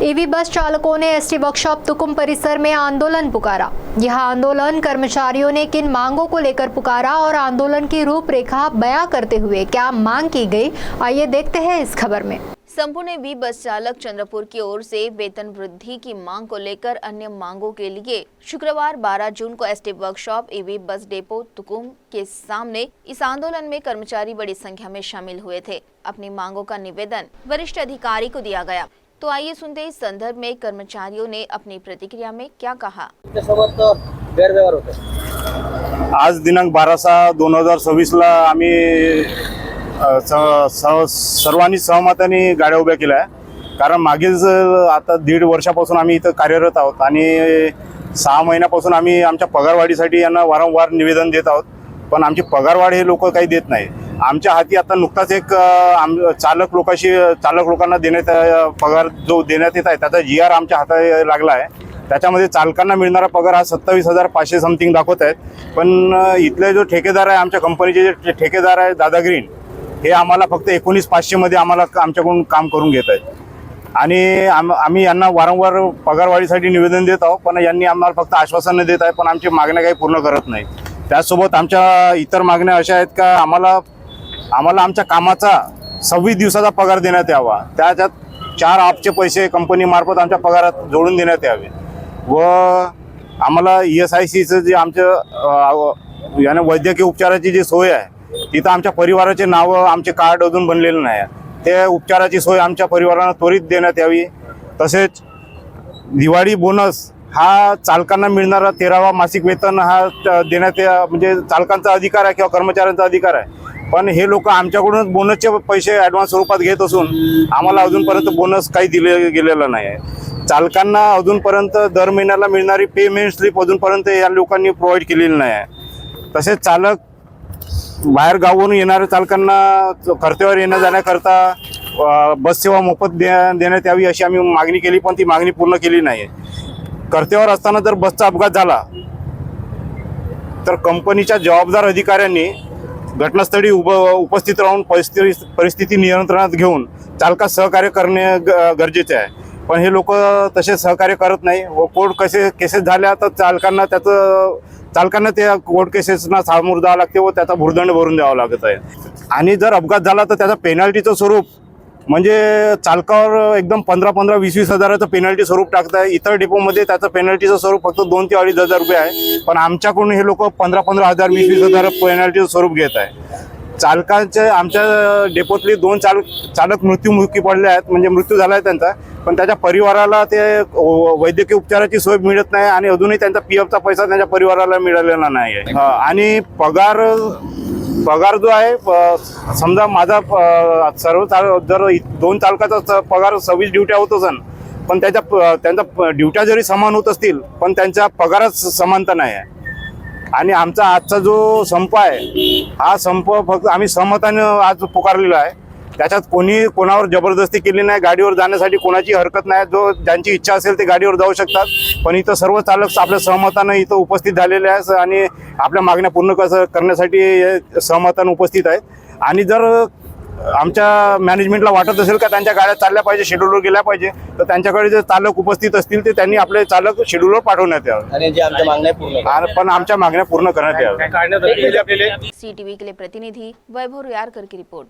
EV बस चालकों ने ST workshop Tukum परिसर में आंदोलन पुकारा। यह आंदोलन कर्मचारियों ने किन मांगों को लेकर पुकारा और आंदोलन की रूपरेखा बयां करते हुए क्या मांग की गई, आइए देखते हैं इस खबर में। संपूर्ण ईवी बस चालक चंद्रपुर की ओर से वेतन वृद्धि की मांग को लेकर अन्य मांगों के लिए शुक्रवार 12 जून को ST workshop EV bus depot Tukum के सामने इस आंदोलन में कर्मचारी बड़ी संख्या में शामिल हुए थे। अपनी मांगों का निवेदन वरिष्ठ अधिकारी को दिया गया। तो आइए सुनते इस संदर्भ में कर्मचारियों ने अपनी प्रतिक्रिया में क्या कहा। गैरव्यवहार होते आज दिनांक 12/6/2026 ला आम्ही सर्वांनी सहमताने गाड्या उभ्या केल्या आहे। कारण मागील आता 1.5 वर्षापासून आम्ही इथं कार्यरत आहोत आणि 6 महिन्यापासून आम्ही आमच्या पगारवाढीसाठी यांना वारंवार निवेदन देत आहोत, पण आमची पगारवाढ हे लोक काही देत नाही। आमच्या हाती आता नुकताच एक चालक लोकांना देण्यात पगार जो देण्यात येत आहे त्याचा GR आमच्या हातात लागला आहे। त्याच्यामध्ये चालकांना मिळणारा पगार हा 27,500 समथिंग दाखवत आहेत, पण इथले जो ठेकेदार आहे, आमच्या कंपनीचे जे ठेकेदार आहे दादा ग्रीन, हे आम्हाला फक्त 19,500 मध्ये आम्हाला आमच्याकडून काम करून घेत आहेत। आणि आम्ही यांना वारंवार पगारवाढीसाठी निवेदन देत आहोत, पण यांनी आम्हाला फक्त आश्वासन देत आहे, पण आमची मागण्या काही पूर्ण करत नाही। त्यासोबत आमच्या इतर मागण्या अशा आहेत का आम्हाला आमच्या कामाचा 26 दिवसाचा पगार देण्यात यावा, त्याच्यात 4 आपचे पैसे कंपनीमार्फत आमच्या पगारात जोडून देण्यात यावे व आम्हाला ESICचं जे आमचं याने वैद्यकीय उपचाराची जी सोय आहे तिथं आमच्या परिवाराचे नाव आमचे कार्ड अजून बनलेलं नाही, ते उपचाराची सोय आमच्या परिवारांना त्वरित देण्यात यावी। तसेच दिवाळी बोनस हा चालकांना मिळणारा 13वा मासिक वेतन हा देण्यात म्हणजे चालकांचा अधिकार आहे किंवा कर्मचाऱ्यांचा अधिकार आहे, पण हे लोक आमच्याकडून बोनसचे पैसे ॲडव्हान्स स्वरूपात घेत असून आम्हाला अजूनपर्यंत बोनस काही दिले गेलेला नाही आहे। चालकांना अजूनपर्यंत दर महिन्याला मिळणारी पेमेंट स्लिप अजूनपर्यंत या लोकांनी प्रोव्हाइड केलेली नाही आहे। तसेच चालक बाहेर गावावरून येणाऱ्या चालकांना कर्तव्यावर येण्या जाण्याकरता बस सेवा मोफत देण्यात यावी अशी आम्ही मागणी केली, पण ती मागणी पूर्ण केली नाही आहे। कर्तव्यावर असताना जर बसचा अपघात झाला तर कंपनीच्या जबाबदार अधिकाऱ्यांनी घटनास्थळी उपस्थित राहून परिस्थिती नियंत्रणात घेऊन चालकास सहकार्य करणे गरजेचे आहे, पण हे लोक तसे सहकार्य करत नाही व कोर्ट केसेस झाल्या तर चालकांना त्या कोर्ट केसेसना सामोरं जावं लागते व त्याचा भुर्दंड भरून द्यावा लागत आहे। आणि जर अपघात झाला तर त्याचा पेनल्टीचं स्वरूप म्हणजे चालकावर एकदम 15-20 हजाराचं पेनल्टी स्वरूप टाकत आहे। इतर डेपोमध्ये त्याचं पेनल्टीचं स्वरूप फक्त 2 ते 2.5 हजार रुपये आहे, पण आमच्याकडून हे लोक 15-15 हजार 20-20 हजार पेनल्टीचं स्वरूप घेत आहे। चालकांचे आमच्या डेपोतले 2 चालक मृत्युमुखी पडले आहेत, म्हणजे मृत्यू झाला आहे त्यांचा, पण त्याच्या परिवाराला ते वैद्यकीय उपचाराची सोय मिळत नाही आणि अजूनही त्यांचा PFचा पैसा त्यांच्या परिवाराला मिळालेला नाही आहे। आणि पगार जो आहे, समजा माझा जर 2 चालकाचा पगार 26 ड्युट्या होत असेल, पण त्यांच्या ड्युट्या जरी समान होत असतील पण त्यांच्या पगारात समानता नाही आहे। आणि आमचा आजचा जो संप आहे हा संप फक्त आम्ही सहमताने आज पुकारलेला आहे, त्याच्यात कोणावर जबरदस्ती केली नाही। गाडीवर जाण्यासाठी कोणाची हरकत नाही, ज्यांची इच्छा असेल ते गाडीवर जाऊ शकतात, पण इथं सर्व चालक आपल्या सहमताने इथं उपस्थित झालेले आहेत आणि आपल्या मागण्या पूर्ण करण्यासाठी सहमताने उपस्थित आहेत। आणि जर आमच्या मॅनेजमेंटला वाटत असेल का त्यांच्या गाड्या चालल्या पाहिजे, शेड्यूलवर गेल्या पाहिजे, तर त्यांच्याकडे जे चालक उपस्थित असतील ते त्यांनी आपले चालक शेड्यूलवर पाठवण्यात यावे आणि जे आमच्या मागण्या पूर्ण पण आमच्या मागण्या पूर्ण करण्यात याव्या। CTV के लिए प्रतिनिधि वैभव रुयारकर की रिपोर्ट।